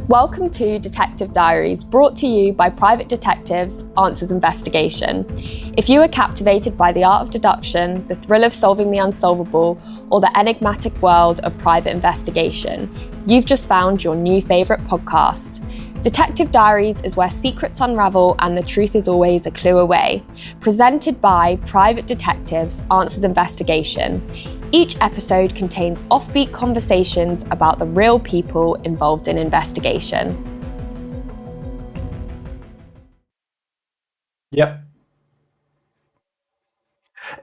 Welcome to Detective Diaries, brought to you by Private Detectives Answers Investigation. If you are captivated by the art of deduction, the thrill of solving the unsolvable, or the enigmatic world of private investigation, you've just found your new favourite podcast. Detective Diaries is where secrets unravel and the truth is always a clue away. Presented by Private Detectives Answers Investigation. Each episode contains offbeat conversations about the real people involved in investigation. Yep.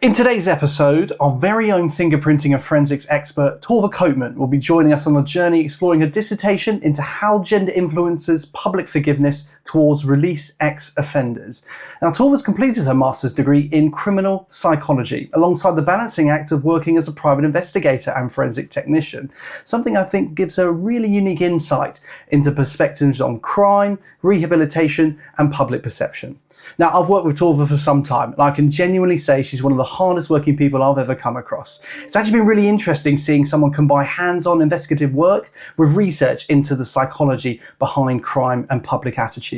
In today's episode, our very own fingerprinting and forensics expert, Torva Coatman, will be joining us on a journey exploring a dissertation into how gender influences public forgiveness towards release ex-offenders. Now, Torva's completed her master's degree in criminal psychology, alongside the balancing act of working as a private investigator and forensic technician, something I think gives her a really unique insight into perspectives on crime, rehabilitation, and public perception. Now, I've worked with Torva for some time, and I can genuinely say she's one of the hardest working people I've ever come across. It's actually been really interesting seeing someone combine hands-on investigative work with research into the psychology behind crime and public attitudes.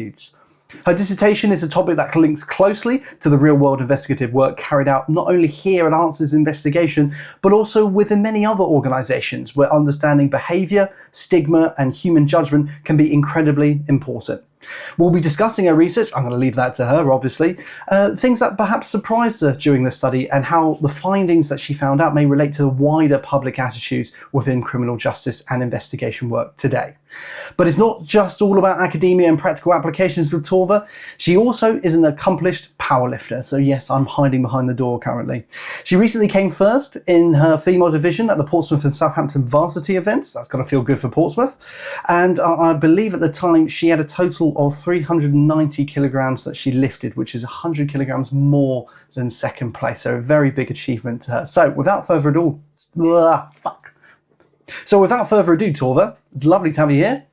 Her dissertation is a topic that links closely to the real-world investigative work carried out not only here at Answers Investigation, but also within many other organisations where understanding behaviour, stigma and human judgment can be incredibly important. We'll be discussing her research, I'm going to leave that to her obviously, things that perhaps surprised her during the study and how the findings that she found out may relate to the wider public attitudes within criminal justice and investigation work today. But it's not just all about academia and practical applications with Torva. She also is an accomplished powerlifter. So yes, I'm hiding behind the door currently. She recently came first in her female division at the Portsmouth and Southampton varsity events. That's got to feel good for Portsmouth. And I believe at the time she had a total of 390 kilograms that she lifted, which is 100 kilograms more than second place. So a very big achievement to her. So without further ado, Torva, it's lovely to have you here.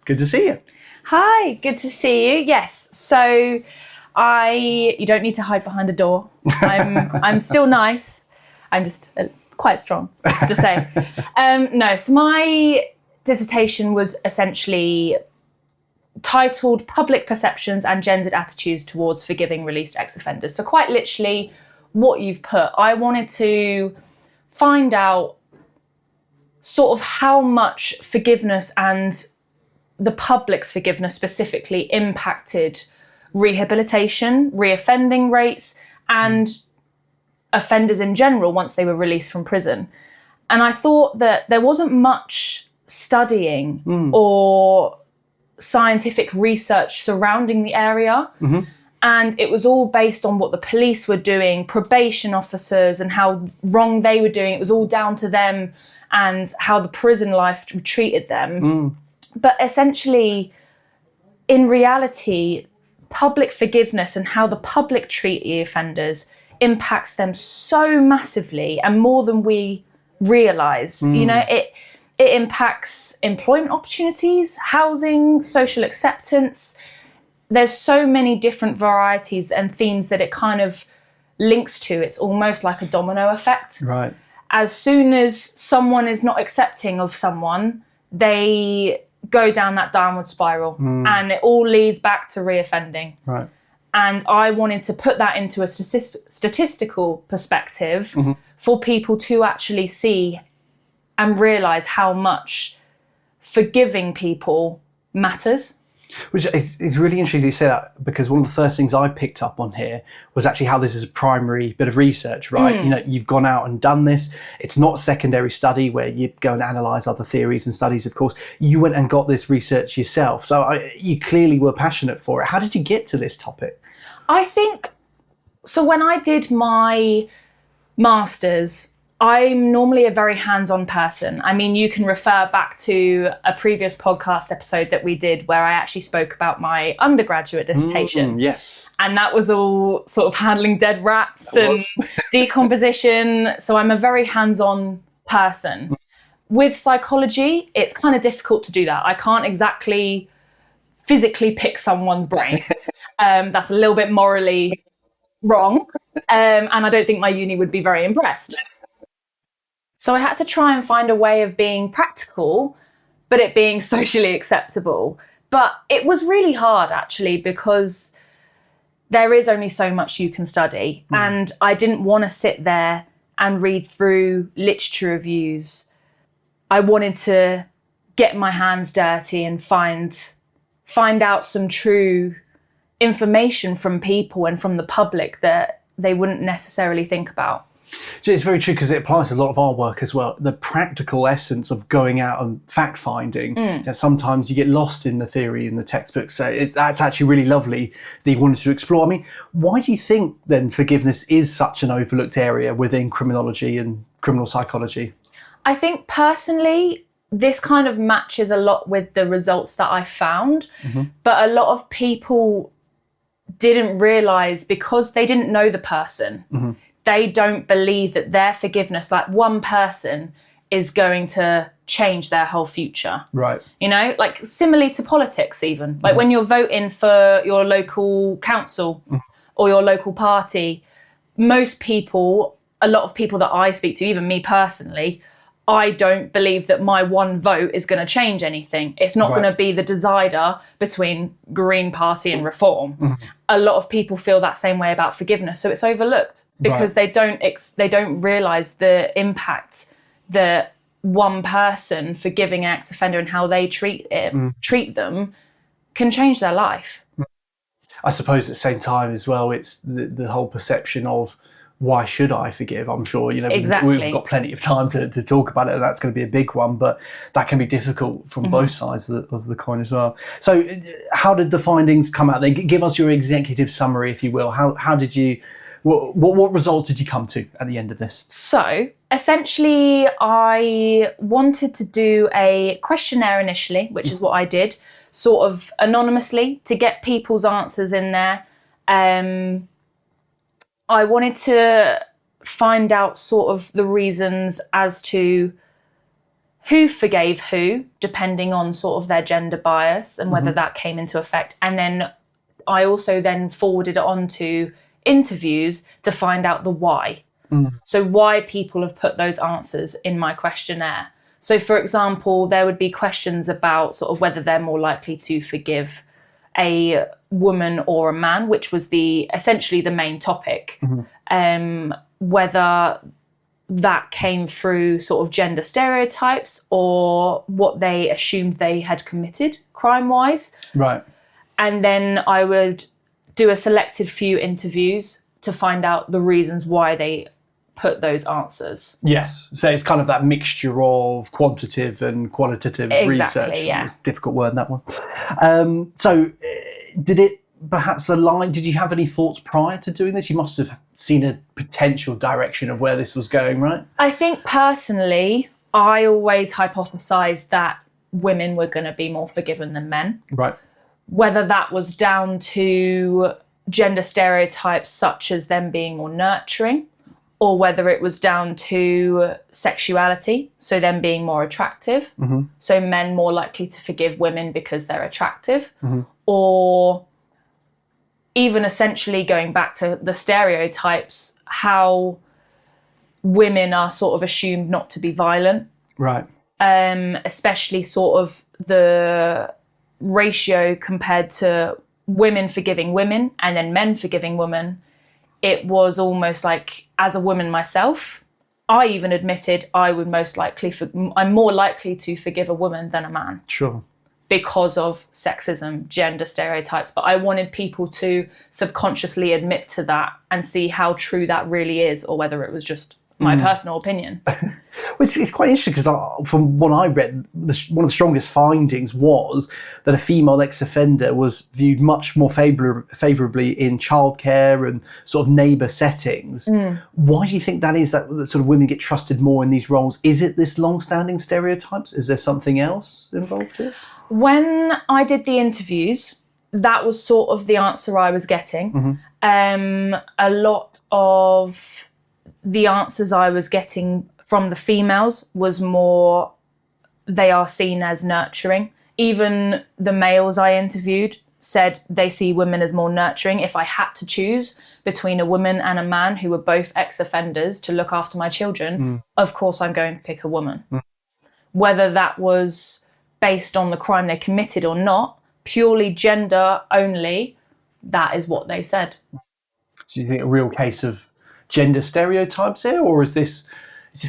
Good to see you. Hi, good to see you. Yes, so you don't need to hide behind a door. I'm still nice. I'm just quite strong, let's just say. So my dissertation was essentially titled Public Perceptions and Gendered Attitudes Towards Forgiving Released Ex-Offenders. So quite literally what you've put. I wanted to find out sort of how much forgiveness and the public's forgiveness specifically impacted rehabilitation, reoffending rates, and offenders in general once they were released from prison. And I thought that there wasn't much studying or scientific research surrounding the area. And it was all based on what the police were doing, probation officers, and how wrong they were doing. It was all down to them and how the prison life treated them. But essentially, in reality, public forgiveness and how the public treat the offenders impacts them so massively and more than we realise. You know, it impacts employment opportunities, housing, social acceptance. There's so many different varieties and themes that it kind of links to. It's almost like a domino effect. Right. As soon as someone is not accepting of someone, they go down that downward spiral and it all leads back to reoffending. Right. And I wanted to put that into a statistical perspective for people to actually see and realise how much forgiving people matters. Which is really interesting you say that, because one of the first things I picked up on here was actually how this is a primary bit of research, right? You know, you've gone out and done this. It's not a secondary study where you go and analyse other theories and studies, of course. You went and got this research yourself. So you clearly were passionate for it. How did you get to this topic? I think, so when I did my master's, I'm normally a very hands-on person. I mean, you can refer back to a previous podcast episode that we did where I actually spoke about my undergraduate dissertation. Yes. And that was all sort of handling dead rats and decomposition. So I'm a very hands-on person. With psychology, it's kind of difficult to do that. I can't exactly physically pick someone's brain. That's a little bit morally wrong. And I don't think my uni would be very impressed. So I had to try and find a way of being practical but it being socially acceptable. But it was really hard, actually, because there is only so much you can study. And I didn't want to sit there and read through literature reviews. I wanted to get my hands dirty and find out some true information from people and from the public that they wouldn't necessarily think about. It's very true, because it applies to a lot of our work as well. The practical essence of going out and fact finding. Sometimes you get lost in the theory in the textbooks. So that's actually really lovely that you wanted to explore. I mean, why do you think then forgiveness is such an overlooked area within criminology and criminal psychology? I think personally, this kind of matches a lot with the results that I found. But a lot of people didn't realise, because they didn't know the person, they don't believe that their forgiveness, like one person, is going to change their whole future. Right. You know, like similarly to politics even. Like when you're voting for your local council or your local party, most people, a lot of people that I speak to, even me personally, I don't believe that my one vote is going to change anything. It's not going to be the decider between Green Party and Reform. A lot of people feel that same way about forgiveness, so it's overlooked because they don't realise the impact that one person forgiving an ex-offender and how they treat them can change their life. I suppose at the same time as well, it's the whole perception of, why should I forgive? I'm sure, we've got plenty of time to talk about it, and that's going to be a big one, but that can be difficult from both sides of the coin as well. So how did the findings come out? Give us your executive summary, if you will. How did you, what results did you come to at the end of this? So essentially, I wanted to do a questionnaire initially, which is what I did, sort of anonymously, to get people's answers in there. I wanted to find out sort of the reasons as to who forgave who, depending on sort of their gender bias and whether that came into effect. And then I also then forwarded it on to interviews to find out the why. So why people have put those answers in my questionnaire. So for example, there would be questions about sort of whether they're more likely to forgive a woman or a man, which was essentially the main topic, whether that came through sort of gender stereotypes or what they assumed they had committed crime-wise. Right. And then I would do a selected few interviews to find out the reasons why they put those answers. Yes, so it's kind of that mixture of quantitative and qualitative research. Yeah. It's a difficult word, that one. So did it perhaps align, did you have any thoughts prior to doing this? You must have seen a potential direction of where this was going, right? I think personally, I always hypothesised that women were going to be more forgiven than men. Right. Whether that was down to gender stereotypes such as them being more nurturing, or whether it was down to sexuality, so them being more attractive, so men more likely to forgive women because they're attractive, or even essentially going back to the stereotypes, how women are sort of assumed not to be violent. Right. Especially sort of the ratio compared to women forgiving women and then men forgiving women. It was almost like, as a woman myself, I even admitted I'm more likely to forgive a woman than a man. Sure. Because of sexism, gender stereotypes. But I wanted people to subconsciously admit to that and see how true that really is, or whether it was just my personal opinion. It's quite interesting, because from what I read, one of the strongest findings was that a female ex-offender was viewed much more favourably in childcare and sort of neighbour settings. Why do you think that is, that sort of women get trusted more in these roles? Is it this long-standing stereotypes? Is there something else involved here? When I did the interviews, that was sort of the answer I was getting. A lot of the answers I was getting from the females was more, they are seen as nurturing. Even the males I interviewed said they see women as more nurturing. If I had to choose between a woman and a man who were both ex-offenders to look after my children, of course I'm going to pick a woman. Whether that was based on the crime they committed or not, purely gender only, that is what they said. Do you think a real case of gender stereotypes here, or is this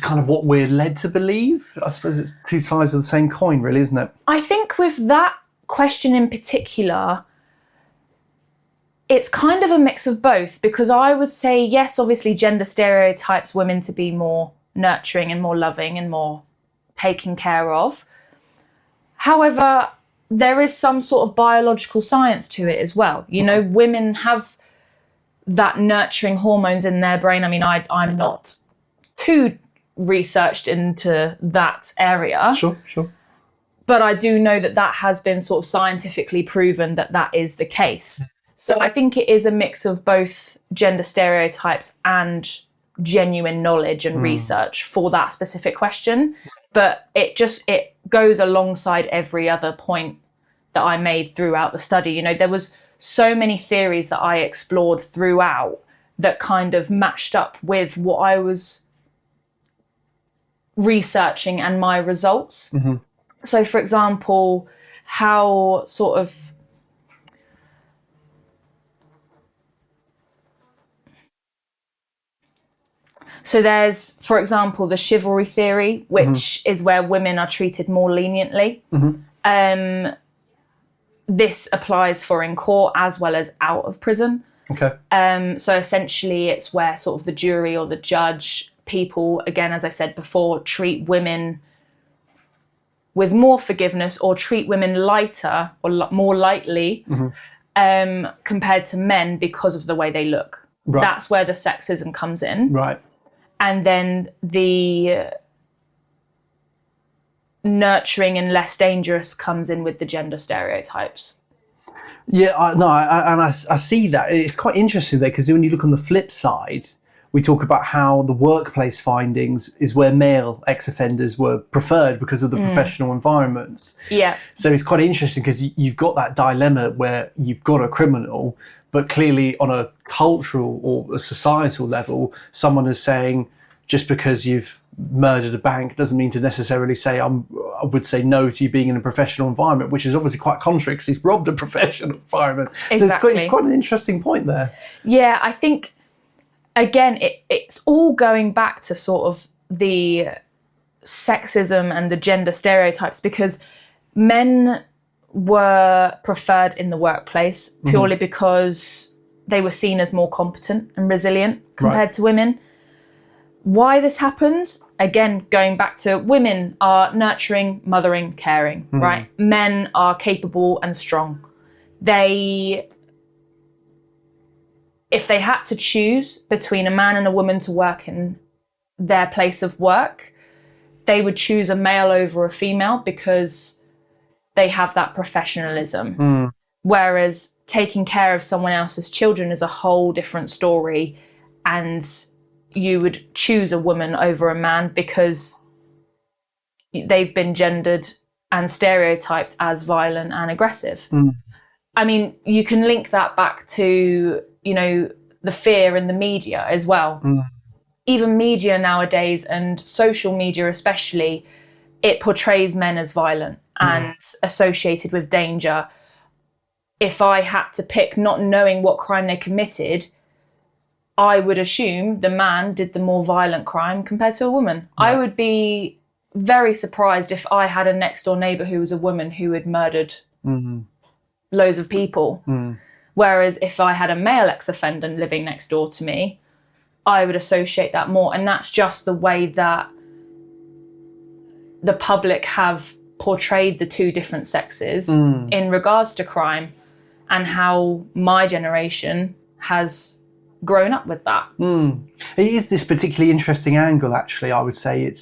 kind of what we're led to believe? I suppose it's two sides of the same coin, really, isn't it? I think with that question in particular, it's kind of a mix of both, because I would say, yes, obviously gender stereotypes women to be more nurturing and more loving and more taken care of. However, there is some sort of biological science to it as well. You know, women have that nurturing hormones in their brain. I mean, I'm not too researched into that area. Sure. But I do know that that has been sort of scientifically proven that that is the case. So I think it is a mix of both gender stereotypes and genuine knowledge and research for that specific question. But it goes alongside every other point that I made throughout the study. You know, there was so many theories that I explored throughout that kind of matched up with what I was researching and my results. Mm-hmm. So, for example, how sort of so there's, for example, the chivalry theory, which is where women are treated more leniently. This applies for in court as well as out of prison. Okay. So essentially it's where sort of the jury or the judge, people, again, as I said before, treat women with more forgiveness or treat women lighter or more lightly compared to men because of the way they look. Right. That's where the sexism comes in. Right. And then the nurturing and less dangerous comes in with the gender stereotypes. Yeah, I see that. It's quite interesting there, because when you look on the flip side, we talk about how the workplace findings is where male ex-offenders were preferred because of the professional environments. Yeah. So it's quite interesting, because you've got that dilemma where you've got a criminal, but clearly on a cultural or a societal level, someone is saying, just because you've murdered a bank doesn't mean to necessarily say I would say no to you being in a professional environment, which is obviously quite contrary, because he's robbed a professional environment. Exactly. So it's quite an interesting point there. Yeah, I think, again, it's all going back to sort of the sexism and the gender stereotypes, because men were preferred in the workplace purely because they were seen as more competent and resilient compared to women. Why this happens, again, going back to women are nurturing, mothering, caring, right? Men are capable and strong. If they had to choose between a man and a woman to work in their place of work, they would choose a male over a female because they have that professionalism. Whereas taking care of someone else's children is a whole different story, and you would choose a woman over a man because they've been gendered and stereotyped as violent and aggressive. I mean, you can link that back to, you know, the fear in the media as well. Even media nowadays, and social media especially, it portrays men as violent and associated with danger. If I had to pick, not knowing what crime they committed, I would assume the man did the more violent crime compared to a woman. Right. I would be very surprised if I had a next door neighbour who was a woman who had murdered loads of people. Whereas if I had a male ex-offender living next door to me, I would associate that more. And that's just the way that the public have portrayed the two different sexes in regards to crime, and how my generation has grown up with that. It is this particularly interesting angle, actually. I would say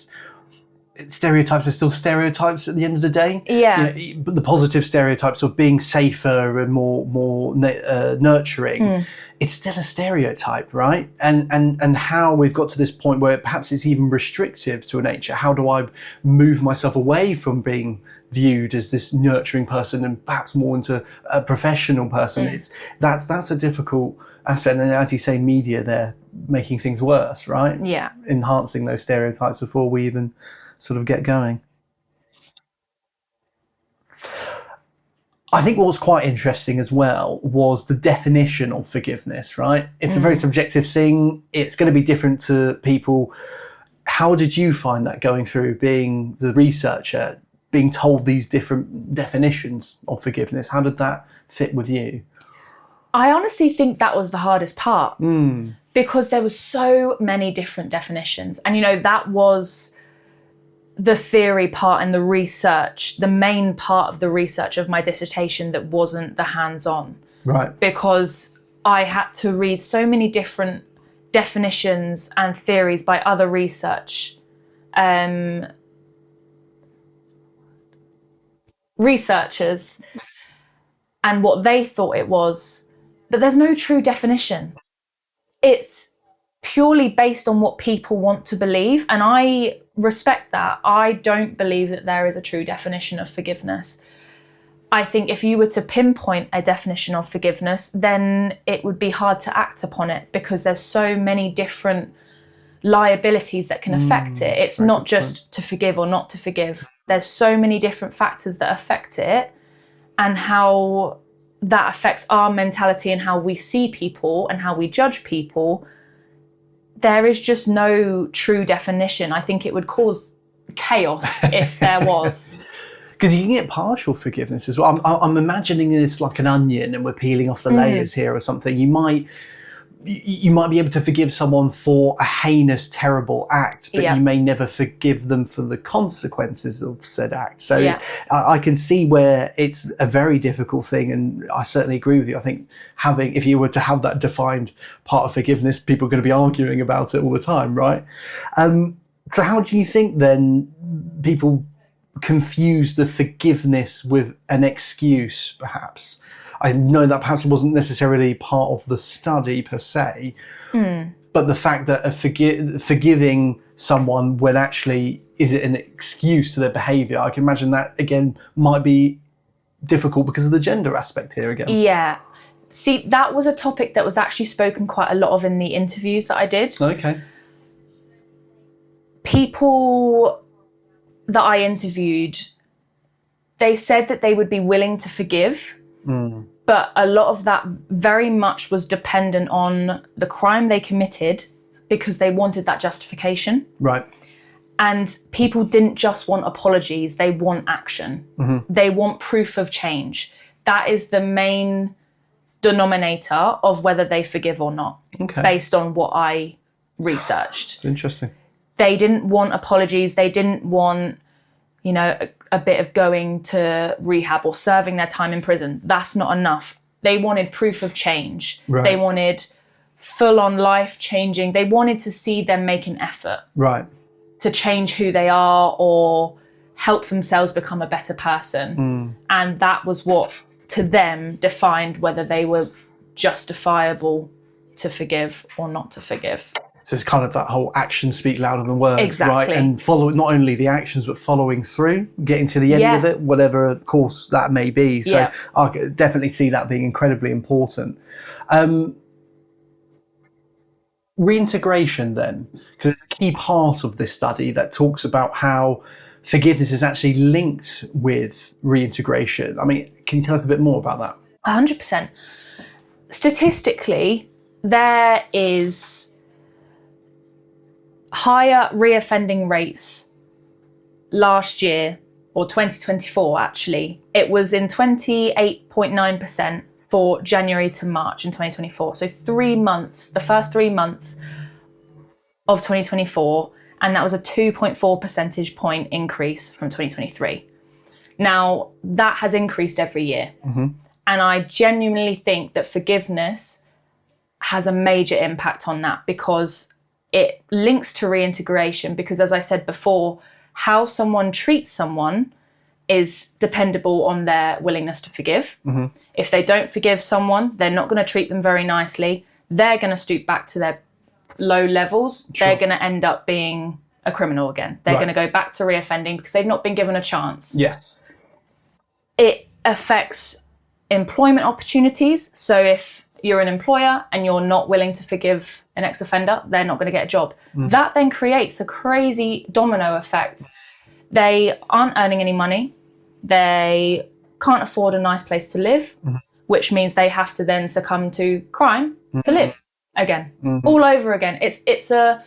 stereotypes are still stereotypes at the end of the day. Yeah. You know, but the positive stereotypes of being safer and more nurturing, it's still a stereotype, right? And how we've got to this point where perhaps it's even restrictive to a nature. How do I move myself away from being viewed as this nurturing person and perhaps more into a professional person? That's a difficult aspect. And as you say, media, they're making things worse, right? Yeah. Enhancing those stereotypes before we even sort of get going. I think what was quite interesting as well was the definition of forgiveness, right? It's a very subjective thing. It's going to be different to people. How did you find that going through being the researcher, being told these different definitions of forgiveness? How did that fit with you? I honestly think that was the hardest part because there were so many different definitions. And, that was the theory part and the research, the main part of the research of my dissertation that wasn't the hands-on. Right. Because I had to read so many different definitions and theories by other researchers and what they thought it was. But there's no true definition. It's purely based on what people want to believe. And I respect that. I don't believe that there is a true definition of forgiveness. I think if you were to pinpoint a definition of forgiveness, then it would be hard to act upon it because there's so many different liabilities that can affect it. It's not just to forgive or not to forgive. There's so many different factors that affect it and how that affects our mentality and how we see people and how we judge people. There is just no true definition. I think it would cause chaos if there was. Because you can get partial forgiveness as well. I'm imagining this like an onion and we're peeling off the layers here or something. You might be able to forgive someone for a heinous, terrible act, but you may never forgive them for the consequences of said act. So I can see where it's a very difficult thing, and I certainly agree with you. I think if you were to have that defined part of forgiveness, people are going to be arguing about it all the time, right? So how do you think then people confuse the forgiveness with an excuse, perhaps? I know that perhaps wasn't necessarily part of the study per se, but the fact that forgiving someone when actually is it an excuse to their behaviour, I can imagine that again might be difficult because of the gender aspect here again. Yeah. See, that was a topic that was actually spoken quite a lot of in the interviews that I did. Okay. People that I interviewed, they said that they would be willing to forgive, but a lot of that very much was dependent on the crime they committed because they wanted that justification. Right. And people didn't just want apologies, they want action. They want proof of change. That is the main denominator of whether they forgive or not, based on what I researched. It's interesting. They didn't want apologies. They didn't want, a bit of going to rehab or serving their time in prison. That's not enough. They wanted proof of change. Right. They wanted full-on life changing. They wanted to see them make an effort. Right. To change who they are or help themselves become a better person. And that was what, to them, defined whether they were justifiable to forgive or not to forgive. So it's kind of that whole actions speak louder than words, Exactly. right? And follow not only the actions, but following through, getting to the end of it, whatever course that may be. So I could definitely see that being incredibly important. Reintegration then, because it's a key part of this study that talks about how forgiveness is actually linked with reintegration. I mean, can you tell us a bit more about that? 100%. Statistically, there is higher reoffending rates last year, or 2024 actually. It was in 28.9% for January to March in 2024. So 3 months, the first 3 months of 2024, and that was a 2.4 percentage point increase from 2023. Now, that has increased every year. And I genuinely think that forgiveness has a major impact on that because it links to reintegration, because as I said before, how someone treats someone is dependable on their willingness to forgive. If they don't forgive someone, they're not going to treat them very nicely. They're going to stoop back to their low levels. They're going to end up being a criminal again. They're going to go back to reoffending because they've not been given a chance. Yes. It affects employment opportunities. So if you're an employer and you're not willing to forgive an ex-offender, they're not going to get a job. That then creates a crazy domino effect. They aren't earning any money. They can't afford a nice place to live, which means they have to then succumb to crime to live again, all over again. It's a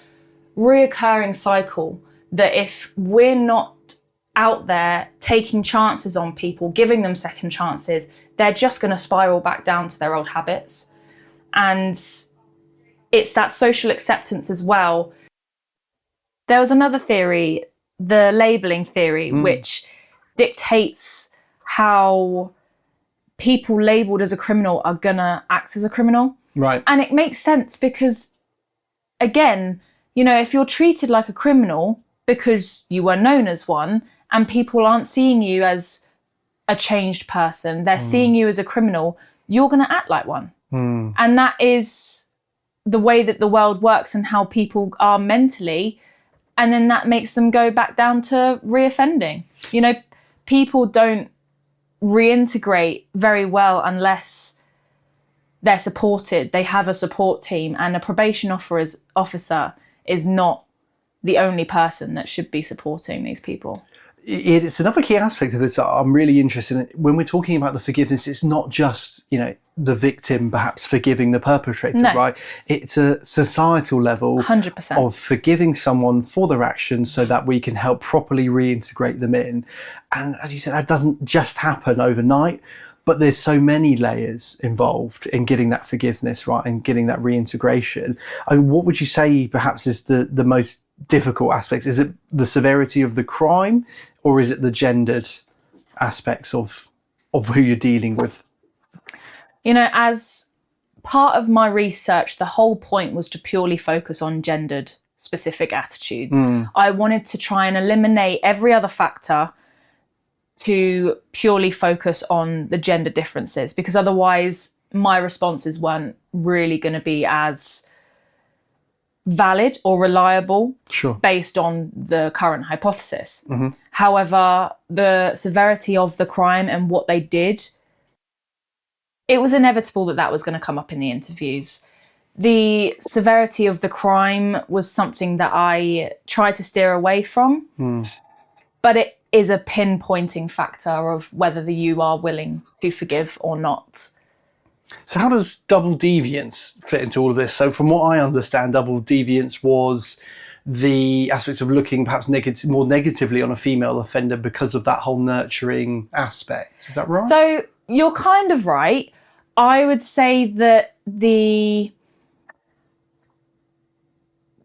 reoccurring cycle that if we're not out there taking chances on people, giving them second chances, they're just going to spiral back down to their old habits. And it's that social acceptance as well. There was another theory, the labelling theory, which dictates how people labelled as a criminal are going to act as a criminal. Right. And it makes sense because, again, you know, if you're treated like a criminal because you were known as one and people aren't seeing you as a changed person, they're seeing you as a criminal, you're going to act like one. And that is the way that the world works and how people are mentally. And then that makes them go back down to reoffending. You know, people don't reintegrate very well unless they're supported. They have a support team, and a probation officer is not the only person that should be supporting these people. It's another key aspect of this I'm really interested in. When we're talking about the forgiveness, it's not just, you know, the victim perhaps forgiving the perpetrator, right? It's a societal level 100%. of forgiving someone for their actions so that we can help properly reintegrate them in. And as you said, that doesn't just happen overnight, but there's so many layers involved in getting that forgiveness right and getting that reintegration. I mean, what would you say perhaps is the most difficult aspects? Is it the severity of the crime, or is it the gendered aspects of who you're dealing with? You know, as part of my research, the whole point was to purely focus on gendered specific attitudes. I wanted to try and eliminate every other factor to purely focus on the gender differences, because otherwise my responses weren't really going to be as valid or reliable based on the current hypothesis. However, the severity of the crime and what they did, it was inevitable that that was going to come up in the interviews. The severity of the crime was something that I tried to steer away from, but it is a pinpointing factor of whether you are willing to forgive or not. So how does double deviance fit into all of this? So from what I understand, double deviance was the aspects of looking perhaps more negatively on a female offender because of that whole nurturing aspect. Is that right? So you're kind of right. I would say that the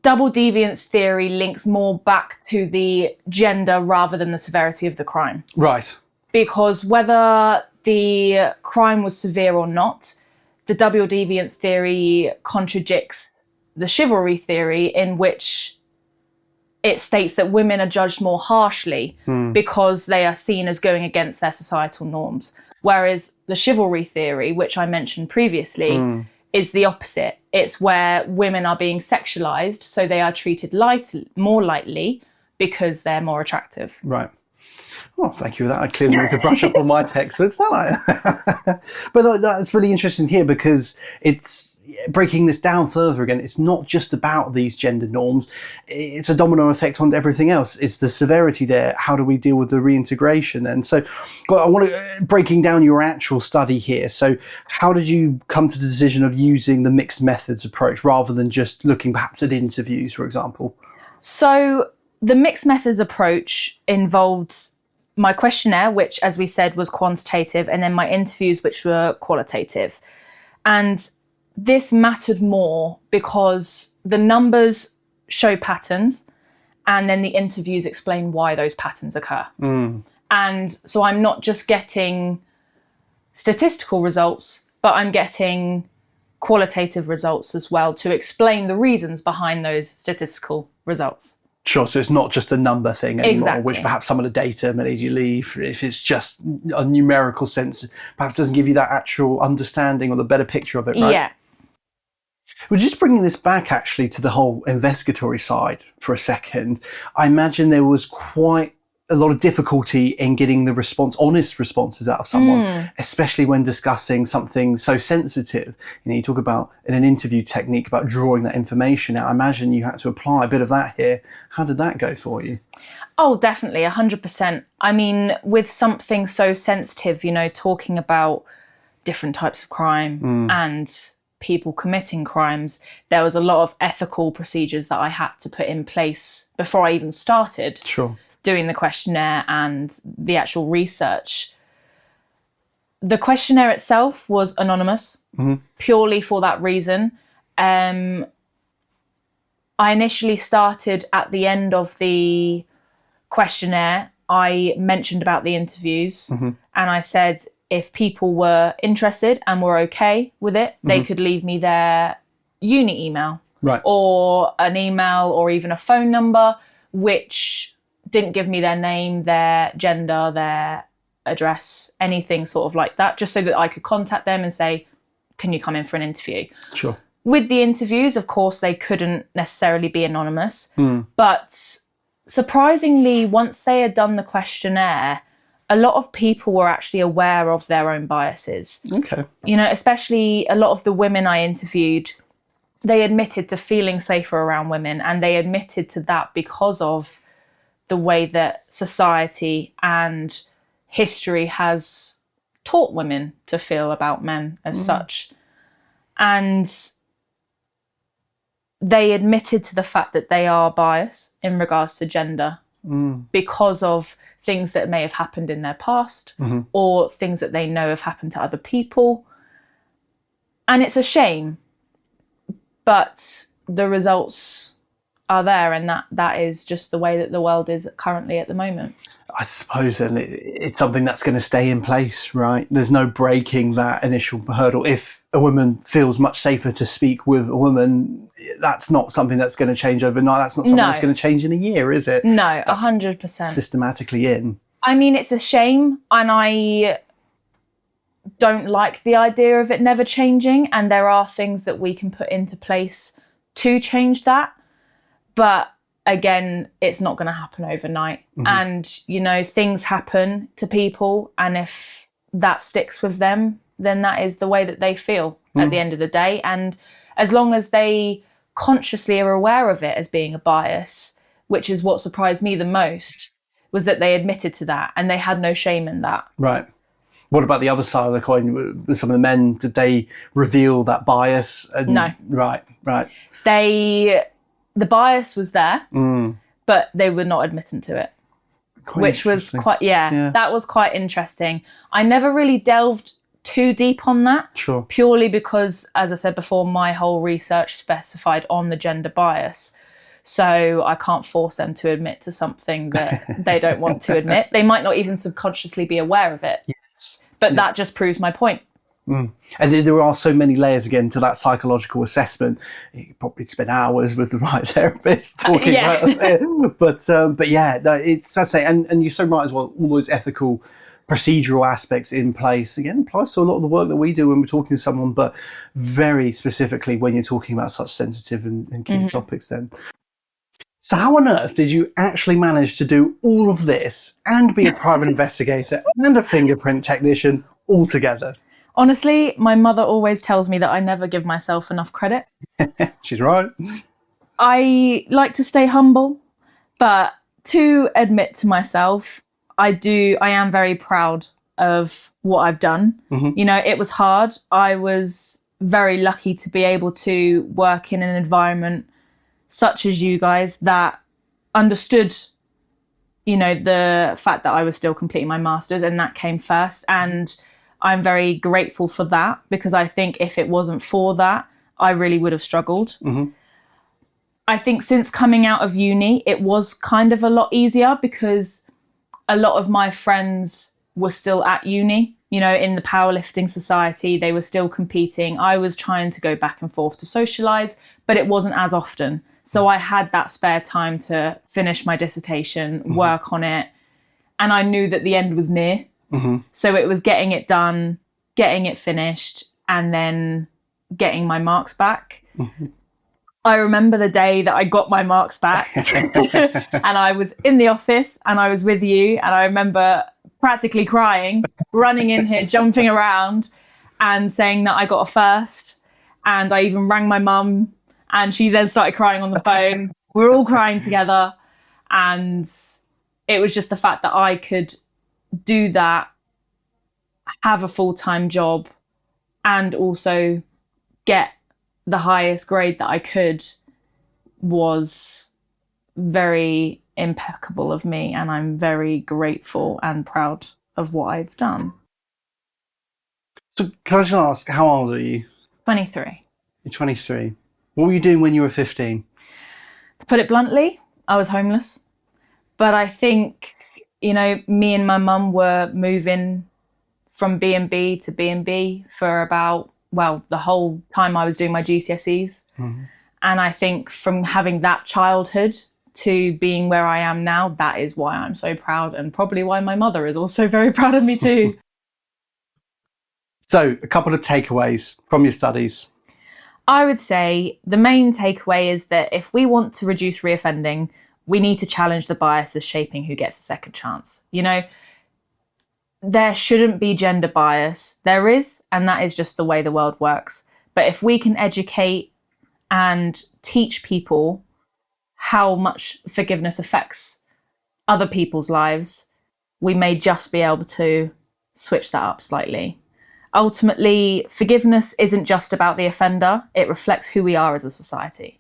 double deviance theory links more back to the gender rather than the severity of the crime. Right. Because whether the crime was severe or not, the double deviance theory contradicts the chivalry theory, in which it states that women are judged more harshly because they are seen as going against their societal norms. Whereas the chivalry theory, which I mentioned previously, is the opposite. It's where women are being sexualized, so they are treated more lightly because they're more attractive. Right. Oh, thank you for that. I clearly need to brush up on my textbooks, don't I? But that's really interesting here, because it's breaking this down further again. It's not just about these gender norms. It's a domino effect on everything else. It's the severity there. How do we deal with the reintegration then? So I want to breaking down your actual study here. So how did you come to the decision of using the mixed methods approach rather than just looking perhaps at interviews, for example? So the mixed methods approach involved my questionnaire, which, as we said, was quantitative, and then my interviews, which were qualitative. And this mattered more because the numbers show patterns, and then the interviews explain why those patterns occur. And so I'm not just getting statistical results, but I'm getting qualitative results as well to explain the reasons behind those statistical results. Sure, so it's not just a number thing anymore, Exactly. which perhaps some of the data made you leave. If it's just a numerical sense, perhaps doesn't give you that actual understanding or the better picture of it, right? Yeah. We're just bringing this back actually to the whole investigatory side for a second. I imagine there was quite a lot of difficulty in getting the honest responses out of someone, especially when discussing something so sensitive. You talk about in an interview technique about drawing that information out. I imagine you had to apply a bit of that here. How did that go for you? Oh, definitely, 100%. I mean, with something so sensitive, talking about different types of crime and people committing crimes, there was a lot of ethical procedures that I had to put in place before I even started doing the questionnaire and the actual research. The questionnaire itself was anonymous, purely for that reason. I initially started at the end of the questionnaire. I mentioned about the interviews and I said if people were interested and were okay with it, they could leave me their uni email or an email or even a phone number, which didn't give me their name, their gender, their address, anything sort of like that, just so that I could contact them and say, can you come in for an interview? Sure. With the interviews, of course, they couldn't necessarily be anonymous, but surprisingly, once they had done the questionnaire, a lot of people were actually aware of their own biases. Okay. Especially a lot of the women I interviewed, they admitted to feeling safer around women, and they admitted to that because of the way that society and history has taught women to feel about men as such. And they admitted to the fact that they are biased in regards to gender because of things that may have happened in their past or things that they know have happened to other people. And it's a shame, but the results are there, and that is just the way that the world is currently at the moment. I suppose, and it's something that's going to stay in place, right? There's no breaking that initial hurdle. If a woman feels much safer to speak with a woman, that's not something that's going to change overnight. That's not something that's going to change in a year, is it? No, that's 100%. Systematically in. I mean, it's a shame, and I don't like the idea of it never changing, and there are things that we can put into place to change that. But again, it's not going to happen overnight. And, things happen to people. And if that sticks with them, then that is the way that they feel at the end of the day. And as long as they consciously are aware of it as being a bias, which is what surprised me the most, was that they admitted to that and they had no shame in that. Right. What about the other side of the coin? With some of the men, did they reveal that bias? No. Right. The bias was there, but they were not admitting to it, which was quite, that was quite interesting. I never really delved too deep on that, purely because, as I said before, my whole research specified on the gender bias. So I can't force them to admit to something that they don't want to admit. They might not even subconsciously be aware of it, but that just proves my point. And there are so many layers again to that psychological assessment. You probably spend hours with the right therapist talking about it. But yeah, it's, I say, and you're so right as well, all those ethical procedural aspects in place, again, applies to a lot of the work that we do when we're talking to someone, but very specifically when you're talking about such sensitive and key topics then. So how on earth did you actually manage to do all of this and be a private investigator and a fingerprint technician all together? Honestly, my mother always tells me that I never give myself enough credit. She's right. I like to stay humble, but to admit to myself, I am very proud of what I've done. It was hard. I was very lucky to be able to work in an environment such as you guys that understood, the fact that I was still completing my master's, and that came first. And I'm very grateful for that, because I think if it wasn't for that, I really would have struggled. I think since coming out of uni, it was kind of a lot easier because a lot of my friends were still at uni, in the powerlifting society. They were still competing. I was trying to go back and forth to socialize, but it wasn't as often. So I had that spare time to finish my dissertation, work on it. And I knew that the end was near. So it was getting it done, getting it finished, and then getting my marks back. I remember the day that I got my marks back and I was in the office and I was with you, and I remember practically crying, running in here, jumping around and saying that I got a first. And I even rang my mum and she then started crying on the phone. We were all crying together, and it was just the fact that I could do that, have a full-time job, and also get the highest grade that I could was very impeccable of me, and I'm very grateful and proud of what I've done. So can I just ask, how old are you? 23. You're 23. What were you doing when you were 15? To put it bluntly, I was homeless. But I think, me and my mum were moving from B&B to B&B for about, the whole time I was doing my GCSEs. Mm-hmm. And I think from having that childhood to being where I am now, that is why I'm so proud, and probably why my mother is also very proud of me too. So, a couple of takeaways from your studies. I would say the main takeaway is that if we want to reduce reoffending, we need to challenge the biases shaping who gets a second chance. There shouldn't be gender bias. There is, and that is just the way the world works. But if we can educate and teach people how much forgiveness affects other people's lives, we may just be able to switch that up slightly. Ultimately, forgiveness isn't just about the offender. It reflects who we are as a society.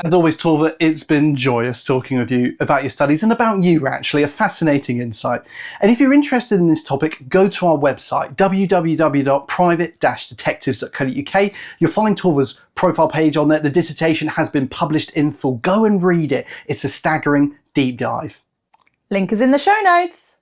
As always, Torva, it's been joyous talking with you about your studies and about you, actually, a fascinating insight. And if you're interested in this topic, go to our website, www.private-detectives.co.uk. You'll find Torva's profile page on there. The dissertation has been published in full. Go and read it. It's a staggering deep dive. Link is in the show notes.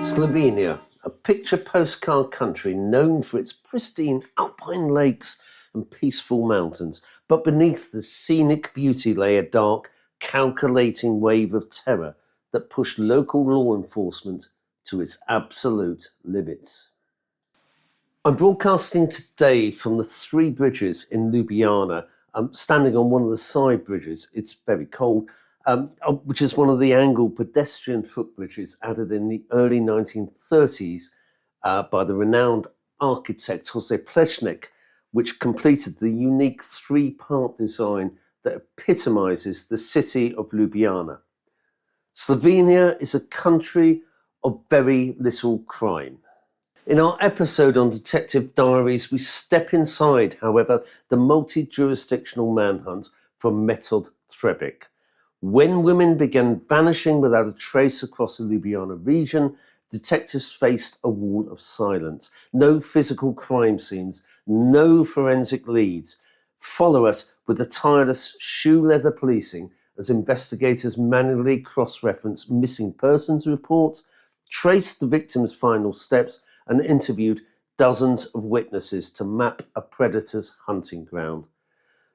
Slovenia, a picture postcard country known for its pristine alpine lakes and peaceful mountains, but beneath the scenic beauty lay a dark, calculating wave of terror that pushed local law enforcement to its absolute limits. I'm broadcasting today from the Three Bridges in Ljubljana. I'm standing on one of the side bridges. It's very cold. Which is one of the angled pedestrian footbridges added in the early 1930s by the renowned architect Jose Plečnik, which completed the unique three-part design that epitomizes the city of Ljubljana. Slovenia is a country of very little crime. In our episode on Detective Diaries, we step inside, however, the multi-jurisdictional manhunt for Metod Trebek. When women began vanishing without a trace across the Ljubljana region, detectives faced a wall of silence. No physical crime scenes, no forensic leads. Follow us with the tireless shoe leather policing as investigators manually cross-referenced missing persons reports, traced the victim's final steps, and interviewed dozens of witnesses to map a predator's hunting ground.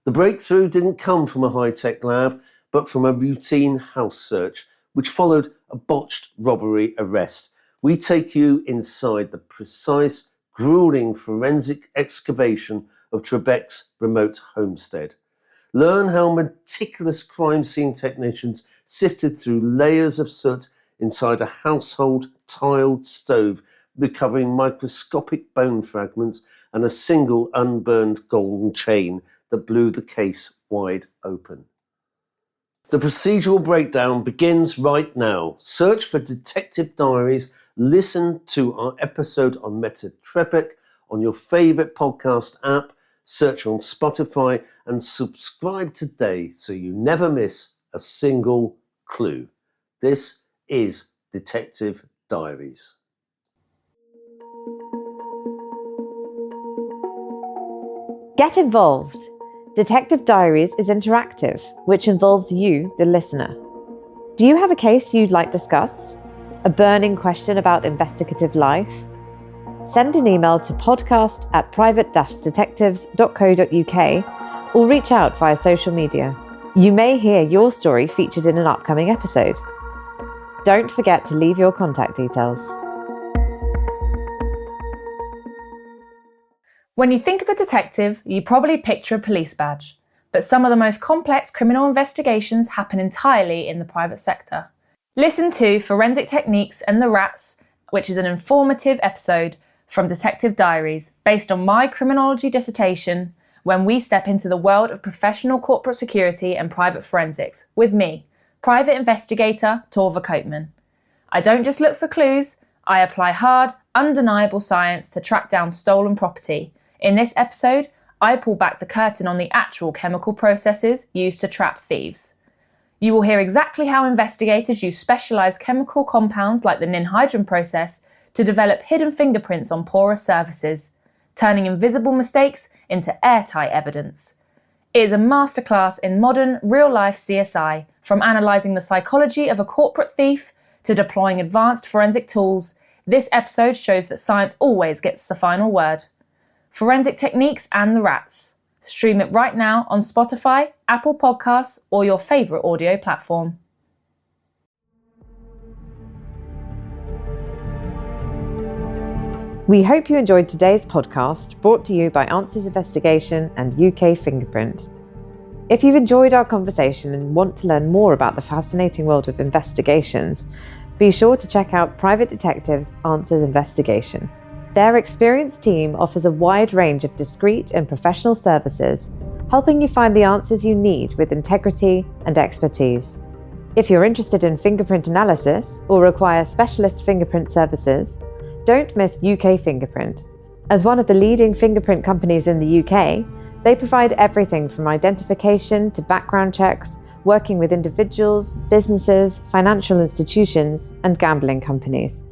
The breakthrough didn't come from a high-tech lab, but from a routine house search, which followed a botched robbery arrest. We take you inside the precise, grueling forensic excavation of Trebek's remote homestead. Learn how meticulous crime scene technicians sifted through layers of soot inside a household tiled stove, recovering microscopic bone fragments and a single unburned golden chain that blew the case wide open. The procedural breakdown begins right now. Search for Detective Diaries, listen to our episode on Metod Trebek on your favourite podcast app, search on Spotify, and subscribe today so you never miss a single clue. This is Detective Diaries. Get involved. Detective Diaries is interactive, which involves you, the listener. Do you have a case you'd like discussed? A burning question about investigative life? Send an email to podcast@private-detectives.co.uk or reach out via social media. You may hear your story featured in an upcoming episode. Don't forget to leave your contact details. When you think of a detective, you probably picture a police badge, but some of the most complex criminal investigations happen entirely in the private sector. Listen to Forensic Techniques and the Rats, which is an informative episode from Detective Diaries based on my criminology dissertation when we step into the world of professional corporate security and private forensics with me, private investigator Torva Coatman. I don't just look for clues, I apply hard, undeniable science to track down stolen property. In this episode, I pull back the curtain on the actual chemical processes used to trap thieves. You will hear exactly how investigators use specialised chemical compounds like the ninhydrin process to develop hidden fingerprints on porous surfaces, turning invisible mistakes into airtight evidence. It is a masterclass in modern, real-life CSI, from analysing the psychology of a corporate thief to deploying advanced forensic tools. This episode shows that science always gets the final word. Forensic Techniques and the Rats. Stream it right now on Spotify, Apple Podcasts, or your favourite audio platform. We hope you enjoyed today's podcast, brought to you by Answers Investigation and UK Fingerprint. If you've enjoyed our conversation and want to learn more about the fascinating world of investigations, be sure to check out Private Detectives Answers Investigation. Their experienced team offers a wide range of discreet and professional services, helping you find the answers you need with integrity and expertise. If you're interested in fingerprint analysis or require specialist fingerprint services, don't miss UK Fingerprint. As one of the leading fingerprint companies in the UK, they provide everything from identification to background checks, working with individuals, businesses, financial institutions, and gambling companies.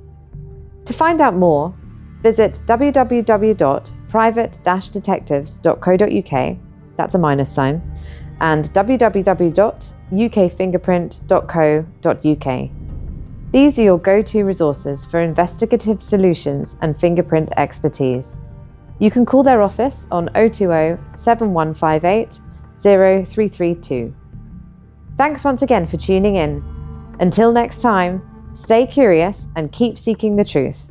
To find out more, visit www.private-detectives.co.uk, that's a minus sign, and www.ukfingerprint.co.uk. These are your go-to resources for investigative solutions and fingerprint expertise. You can call their office on 020 7158 0332. Thanks once again for tuning in. Until next time, stay curious and keep seeking the truth.